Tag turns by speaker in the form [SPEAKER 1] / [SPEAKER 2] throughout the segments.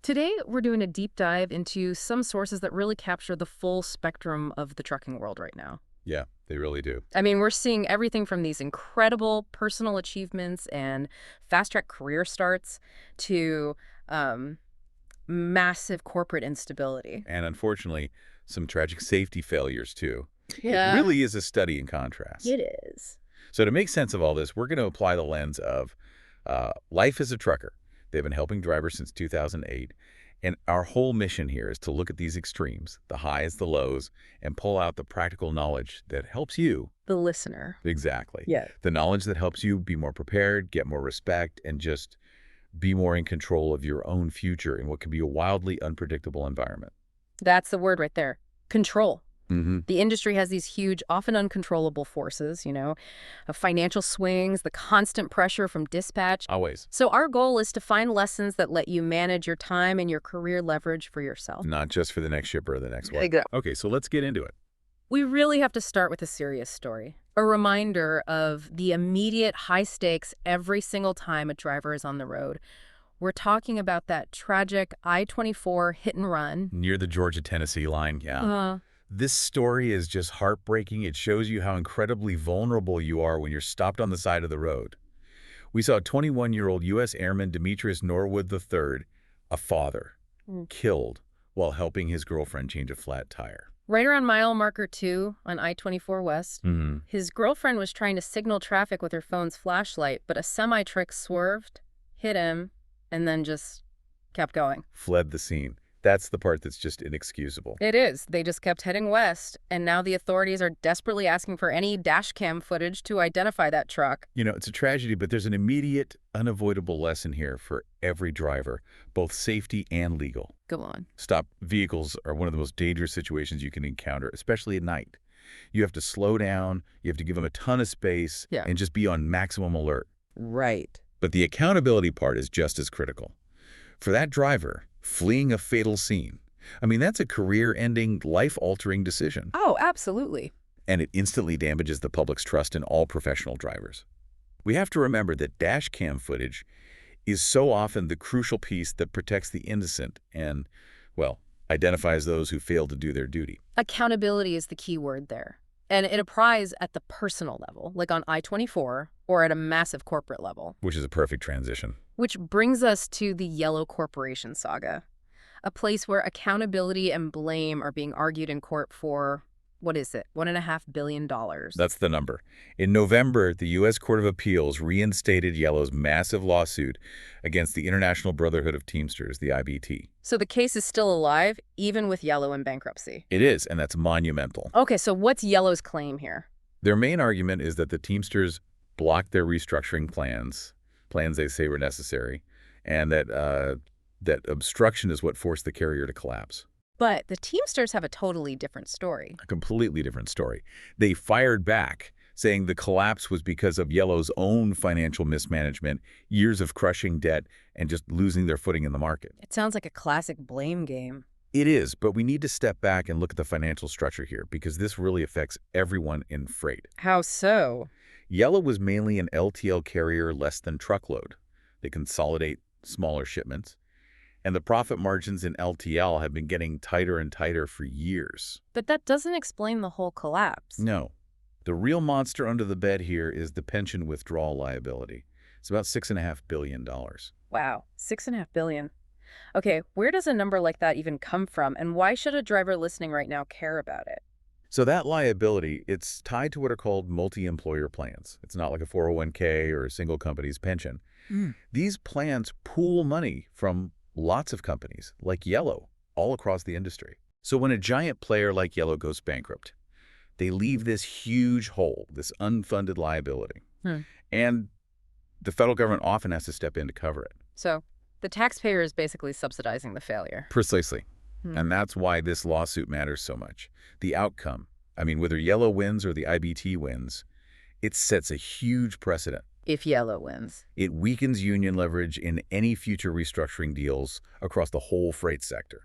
[SPEAKER 1] Today, we're doing a deep dive into some sources that really capture the full spectrum of the trucking world right now.
[SPEAKER 2] Yeah, they really do.
[SPEAKER 1] I mean, we're seeing everything from these incredible personal achievements and fast-track career starts to um, massive corporate instability.
[SPEAKER 2] And unfortunately, some tragic safety failures too. It
[SPEAKER 1] Yeah,
[SPEAKER 2] really is a study in contrast.
[SPEAKER 1] it is.
[SPEAKER 2] So to make sense of all this, we're going to apply the lens of life as a trucker. They've been helping drivers since 2008. And our whole mission here is to look at these extremes, the highs, the lows, and pull out the practical knowledge that helps you.
[SPEAKER 1] The listener.
[SPEAKER 2] Exactly.
[SPEAKER 1] Yeah.
[SPEAKER 2] The knowledge that helps you be more prepared, get more respect, and just be more in control of your own future in what can be a wildly unpredictable environment.
[SPEAKER 1] That's the word right there. Control.
[SPEAKER 2] Mm-hmm.
[SPEAKER 1] The industry has these huge, often uncontrollable forces, financial swings, the constant pressure from dispatch.
[SPEAKER 2] Always.
[SPEAKER 1] So our goal is to find lessons that let you manage your time and your career leverage for yourself.
[SPEAKER 2] Not just for the next shipper or the next one.
[SPEAKER 1] Exactly.
[SPEAKER 2] Okay, so let's get into it.
[SPEAKER 1] We really have to start with a serious story, a reminder of the immediate high stakes every single time a driver is on the road. We're talking about that tragic I-24 hit and run.
[SPEAKER 2] Near the Georgia-Tennessee line, yeah.
[SPEAKER 1] Uh,
[SPEAKER 2] This story is just heartbreaking. It shows you how incredibly vulnerable you are when you're stopped on the side of the road. We saw 21-year-old U.S. Airman Demetrius Norwood III, a father, killed while helping his girlfriend change a flat tire.
[SPEAKER 1] Right around mile marker 2 on I-24 West, his girlfriend was trying to signal traffic with her phone's flashlight, but a semi-truck swerved, hit him, and then just kept going.
[SPEAKER 2] Fled the scene. That's the part that's just inexcusable.
[SPEAKER 1] It is. They just kept heading west, and now the authorities are desperately asking for any dash cam footage to identify that truck.
[SPEAKER 2] You know, it's a tragedy, but there's an immediate, unavoidable lesson here for every driver, both safety and legal.
[SPEAKER 1] Go on.
[SPEAKER 2] Stop vehicles are one of the most dangerous situations you can encounter, especially at night. You have to slow down, you have to give them a ton of space,
[SPEAKER 1] Yeah.
[SPEAKER 2] and just be on maximum alert.
[SPEAKER 1] Right.
[SPEAKER 2] But the accountability part is just as critical. For that driver, fleeing a fatal scene, I mean, that's a career-ending, life-altering decision.
[SPEAKER 1] Oh, absolutely.
[SPEAKER 2] And it instantly damages the public's trust in all professional drivers. We have to remember that dash cam footage is so often the crucial piece that protects the innocent and, well, identifies those who fail to do their duty.
[SPEAKER 1] Accountability is the key word there. And it applies at the personal level, like on I-24, or at a massive corporate level.
[SPEAKER 2] Which is a perfect transition.
[SPEAKER 1] Which brings us to the Yellow Corporation saga, a place where accountability and blame are being argued in court for, what is it, $1.5 billion.
[SPEAKER 2] That's the number. In November, the U.S. Court of Appeals reinstated Yellow's massive lawsuit against the International Brotherhood of Teamsters, the IBT.
[SPEAKER 1] So the case is still alive, even with Yellow in bankruptcy.
[SPEAKER 2] It is, and that's monumental.
[SPEAKER 1] Okay, so what's Yellow's claim here?
[SPEAKER 2] Their main argument is that the Teamsters blocked their restructuring plans they say were necessary, and that obstruction is what forced the carrier to collapse.
[SPEAKER 1] But the Teamsters have a totally different story.
[SPEAKER 2] A completely different story. They fired back, saying the collapse was because of Yellow's own financial mismanagement, years of crushing debt, and just losing their footing in the market.
[SPEAKER 1] It sounds like a classic blame game.
[SPEAKER 2] It is, but we need to step back and look at the financial structure here, because this really affects everyone in freight.
[SPEAKER 1] How so?
[SPEAKER 2] Yellow was mainly an LTL carrier less than truckload. They consolidate smaller shipments, and the profit margins in LTL have been getting tighter and tighter for years.
[SPEAKER 1] But that doesn't explain the whole collapse.
[SPEAKER 2] No. The real monster under the bed here is the pension withdrawal liability. It's about $6.5 billion.
[SPEAKER 1] Wow, $6.5 billion. Okay, where does a number like that even come from, and why should a driver listening right now care about it?
[SPEAKER 2] So that liability, it's tied to what are called multi-employer plans. It's not like a 401k or a single company's pension. These plans pool money from lots of companies, like Yellow, all across the industry. So when a giant player like Yellow goes bankrupt, they leave this huge hole, this unfunded liability. And the federal government often has to step in to cover it.
[SPEAKER 1] So the taxpayer is basically subsidizing the failure.
[SPEAKER 2] Precisely. And that's why this lawsuit matters so much. The outcome, I mean, whether Yellow wins or the IBT wins, it sets a huge precedent.
[SPEAKER 1] If Yellow wins.
[SPEAKER 2] It weakens union leverage in any future restructuring deals across the whole freight sector.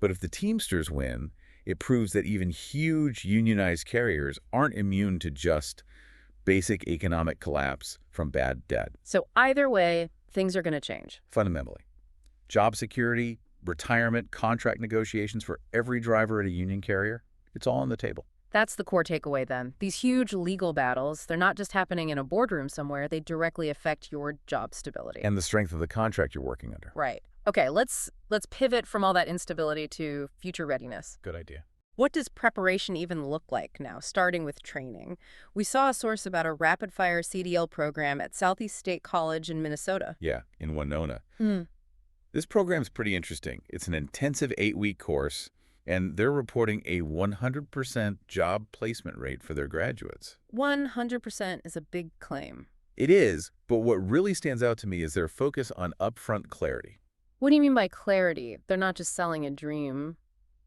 [SPEAKER 2] But if the Teamsters win, it proves that even huge unionized carriers aren't immune to just basic economic collapse from bad debt.
[SPEAKER 1] So either way, things are going to change.
[SPEAKER 2] Fundamentally. Job security, retirement, contract negotiations for every driver at a union carrier, it's all on the table.
[SPEAKER 1] That's the core takeaway then. These huge legal battles, they're not just happening in a boardroom somewhere, they directly affect your job stability.
[SPEAKER 2] And the strength of the contract you're working under.
[SPEAKER 1] Right. Okay, let's pivot from all that instability to future readiness.
[SPEAKER 2] Good idea.
[SPEAKER 1] What does preparation even look like now, starting with training? We saw a source about a rapid-fire CDL program at Southeast State College in Minnesota.
[SPEAKER 2] Yeah, in Winona.
[SPEAKER 1] Hmm.
[SPEAKER 2] This program's pretty interesting. It's an intensive 8-week course, and they're reporting a 100% job placement rate for their graduates.
[SPEAKER 1] 100% is a big claim.
[SPEAKER 2] It is, but what really stands out to me is their focus on upfront clarity.
[SPEAKER 1] What do you mean by clarity? They're not just selling a dream.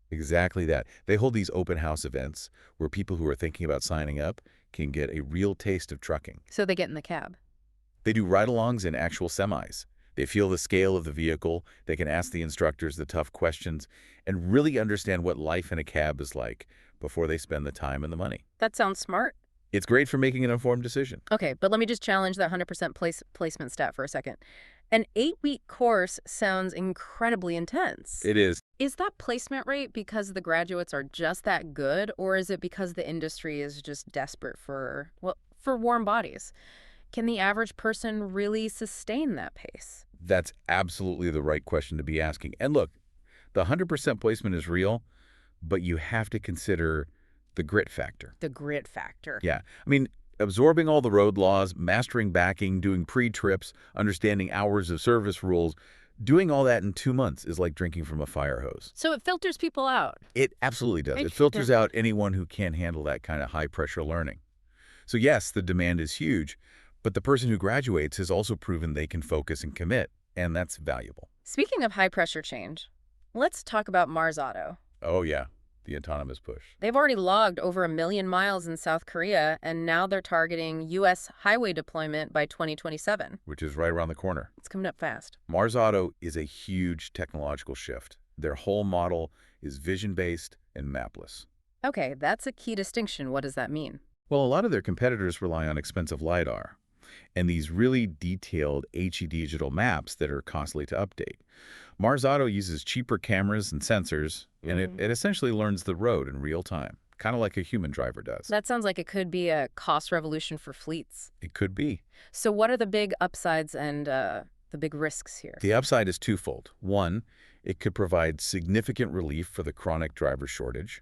[SPEAKER 2] Exactly that. They hold these open house events where people who are thinking about signing up can get a real taste of trucking.
[SPEAKER 1] So they get in the cab.
[SPEAKER 2] They do ride-alongs in actual semis. They feel the scale of the vehicle, they can ask the instructors the tough questions, and really understand what life in a cab is like before they spend the time and the money.
[SPEAKER 1] That sounds smart.
[SPEAKER 2] It's great for making an informed decision.
[SPEAKER 1] Okay, but let me just challenge that 100% placement stat for a second. An 8-week course sounds incredibly intense.
[SPEAKER 2] It is.
[SPEAKER 1] Is that placement rate because the graduates are just that good, or is it because the industry is just desperate for warm bodies? Can the average person really sustain that pace?
[SPEAKER 2] That's absolutely the right question to be asking. And look, the 100% placement is real, but you have to consider the grit factor.
[SPEAKER 1] The grit factor.
[SPEAKER 2] Yeah. I mean, absorbing all the road laws, mastering backing, doing pre-trips, understanding hours of service rules, doing all that in 2 months is like drinking from a fire hose.
[SPEAKER 1] So it filters people out.
[SPEAKER 2] It absolutely does.
[SPEAKER 1] Right.
[SPEAKER 2] It filters out anyone who can't handle that kind of high-pressure learning. So yes, the demand is huge, but the person who graduates has also proven they can focus and commit, and that's valuable.
[SPEAKER 1] Speaking of high-pressure change, let's talk about Mars Auto.
[SPEAKER 2] Oh yeah, the autonomous push.
[SPEAKER 1] They've already logged over 1 million miles in South Korea, and now they're targeting U.S. highway deployment by 2027.
[SPEAKER 2] Which is right around the corner.
[SPEAKER 1] It's coming up fast.
[SPEAKER 2] Mars Auto is a huge technological shift. Their whole model is vision-based and mapless.
[SPEAKER 1] Okay, that's a key distinction. What does that mean?
[SPEAKER 2] Well, a lot of their competitors rely on expensive LiDAR and these really detailed HE digital maps that are costly to update. Mars Auto uses cheaper cameras and sensors, and it essentially learns the road in real time, kind of like a human driver does.
[SPEAKER 1] That sounds like it could be a cost revolution for fleets.
[SPEAKER 2] It could be.
[SPEAKER 1] So what are the big upsides and the big risks here?
[SPEAKER 2] The upside is twofold. One, it could provide significant relief for the chronic driver shortage.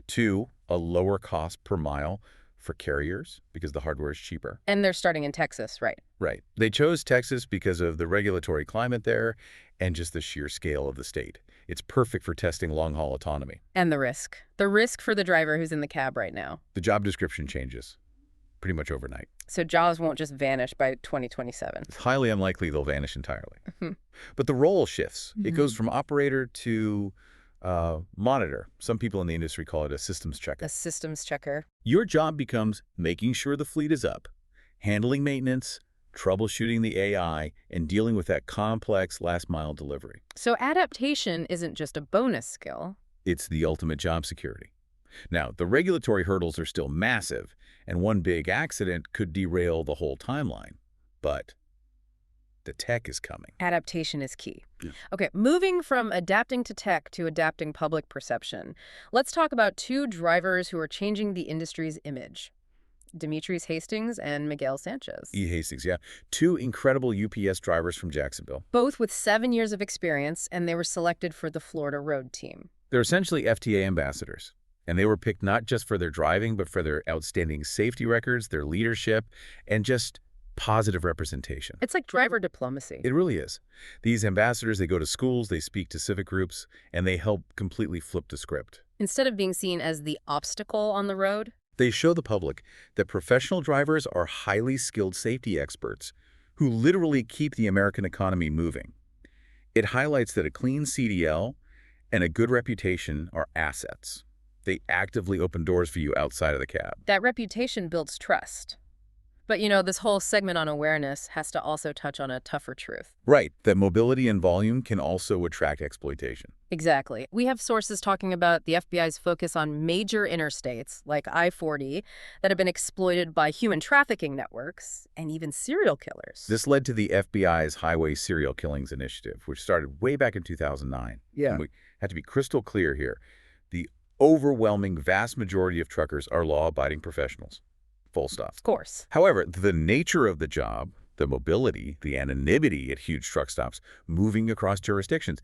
[SPEAKER 2] Two, a lower cost per mile for carriers because the hardware is cheaper.
[SPEAKER 1] And they're starting in Texas, right?
[SPEAKER 2] Right. They chose Texas because of the regulatory climate there and just the sheer scale of the state. It's perfect for testing long-haul autonomy.
[SPEAKER 1] And the risk. The risk for the driver who's in the cab right now.
[SPEAKER 2] The job description changes pretty much overnight.
[SPEAKER 1] So jobs won't just vanish by 2027.
[SPEAKER 2] It's highly unlikely they'll vanish entirely. But the role shifts. It goes from operator to monitor. Some people in the industry call it a systems checker.
[SPEAKER 1] A systems checker.
[SPEAKER 2] Your job becomes making sure the fleet is up, handling maintenance, troubleshooting the AI, and dealing with that complex last-mile delivery.
[SPEAKER 1] So adaptation isn't just a bonus skill.
[SPEAKER 2] It's the ultimate job security. Now, the regulatory hurdles are still massive, and one big accident could derail the whole timeline. But the tech is coming.
[SPEAKER 1] Adaptation is key.
[SPEAKER 2] Yeah.
[SPEAKER 1] Okay, moving from adapting to tech to adapting public perception. Let's talk about two drivers who are changing the industry's image. Demetrius Hastings and Miguel Sanchez.
[SPEAKER 2] Hastings, yeah. Two incredible UPS drivers from Jacksonville.
[SPEAKER 1] Both with 7 years of experience, and they were selected for the Florida Road Team.
[SPEAKER 2] They're essentially FTA ambassadors, and they were picked not just for their driving, but for their outstanding safety records, their leadership, and just positive representation.
[SPEAKER 1] It's like driver diplomacy.
[SPEAKER 2] It really is. These ambassadors, they go to schools, they speak to civic groups, and they help completely flip the script.
[SPEAKER 1] Instead of being seen as the obstacle on the road,
[SPEAKER 2] they show the public that professional drivers are highly skilled safety experts who literally keep the American economy moving. It highlights that a clean CDL and a good reputation are assets. They actively open doors for you outside of the cab.
[SPEAKER 1] That reputation builds trust. But, you know, this whole segment on awareness has to also touch on a tougher truth.
[SPEAKER 2] Right, that mobility and volume can also attract exploitation.
[SPEAKER 1] Exactly. We have sources talking about the FBI's focus on major interstates, like I-40, that have been exploited by human trafficking networks and even serial killers.
[SPEAKER 2] This led to the FBI's Highway Serial Killings Initiative, which started way back in 2009.
[SPEAKER 1] Yeah.
[SPEAKER 2] And we have to be crystal clear here. The overwhelming vast majority of truckers are law-abiding professionals. Full stop.
[SPEAKER 1] Of course.
[SPEAKER 2] However, the nature of the job, the mobility, the anonymity at huge truck stops, moving across jurisdictions,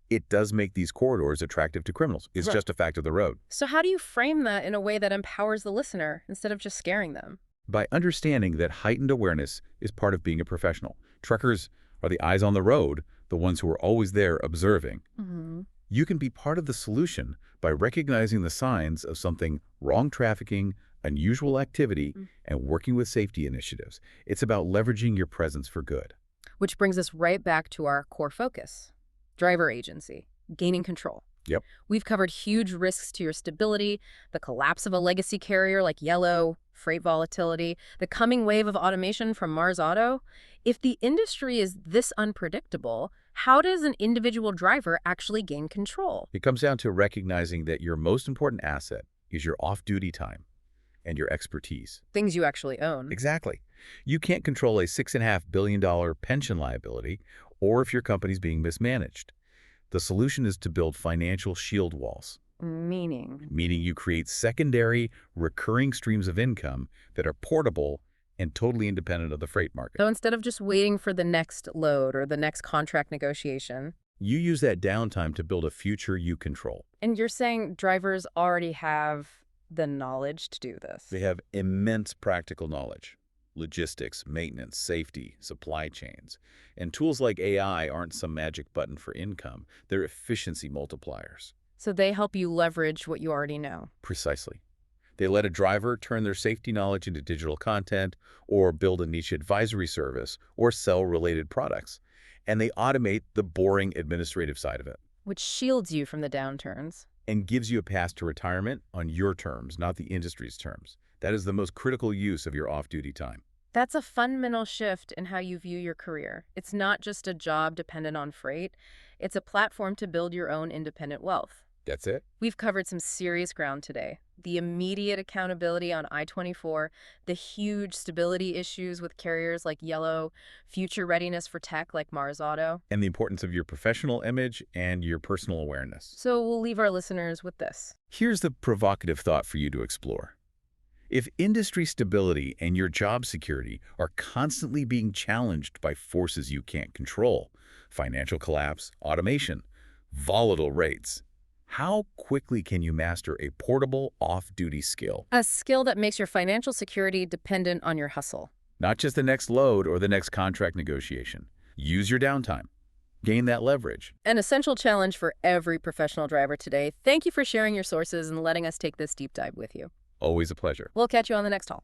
[SPEAKER 2] it does make these corridors attractive to criminals. It's
[SPEAKER 1] Right.
[SPEAKER 2] just a fact of the road.
[SPEAKER 1] So how do you frame that in a way that empowers the listener instead of just scaring them?
[SPEAKER 2] By understanding that heightened awareness is part of being a professional. Truckers are the eyes on the road, the ones who are always there observing.
[SPEAKER 1] Mm-hmm.
[SPEAKER 2] You can be part of the solution by recognizing the signs of something wrong trafficking, unusual activity, and working with safety initiatives. It's about leveraging your presence for good.
[SPEAKER 1] Which brings us right back to our core focus. Driver agency, gaining control.
[SPEAKER 2] Yep.
[SPEAKER 1] We've covered huge risks to your stability, the collapse of a legacy carrier like Yellow, freight volatility, the coming wave of automation from Mars Auto. If the industry is this unpredictable, how does an individual driver actually gain control?
[SPEAKER 2] It comes down to recognizing that your most important asset is your off-duty time and your expertise.
[SPEAKER 1] Things you actually own.
[SPEAKER 2] Exactly. You can't control a $6.5 billion pension liability or if your company's being mismanaged. The solution is to build financial shield walls,
[SPEAKER 1] Meaning?
[SPEAKER 2] meaning you create secondary, recurring streams of income that are portable and totally independent of the freight market.
[SPEAKER 1] So instead of just waiting for the next load or the next contract negotiation.
[SPEAKER 2] You use that downtime to build a future you control.
[SPEAKER 1] And you're saying drivers already have the knowledge to do this.
[SPEAKER 2] They have immense practical knowledge. Logistics, maintenance, safety, supply chains. And tools like AI aren't some magic button for income. They're efficiency multipliers.
[SPEAKER 1] So they help you leverage what you already know.
[SPEAKER 2] Precisely. They let a driver turn their safety knowledge into digital content or build a niche advisory service or sell related products. And they automate the boring administrative side of it
[SPEAKER 1] Which shields you from the downturns.
[SPEAKER 2] and gives you a path to retirement on your terms, not the industry's terms. That is the most critical use of your off-duty time.
[SPEAKER 1] That's a fundamental shift in how you view your career. It's not just a job dependent on freight. It's a platform to build your own independent wealth.
[SPEAKER 2] That's it.
[SPEAKER 1] We've covered some serious ground today. The immediate accountability on I-24, the huge stability issues with carriers like Yellow, future readiness for tech like Mars Auto.
[SPEAKER 2] And the importance of your professional image and your personal awareness.
[SPEAKER 1] So we'll leave our listeners with this.
[SPEAKER 2] Here's the provocative thought for you to explore. If industry stability and your job security are constantly being challenged by forces you can't control, financial collapse, automation, volatile rates, how quickly can you master a portable off-duty skill?
[SPEAKER 1] A skill that makes your financial security dependent on your hustle.
[SPEAKER 2] Not just the next load or the next contract negotiation. Use your downtime. Gain that leverage.
[SPEAKER 1] An essential challenge for every professional driver today. Thank you for sharing your sources and letting us take this deep dive with you.
[SPEAKER 2] Always a pleasure.
[SPEAKER 1] We'll catch you on the next haul.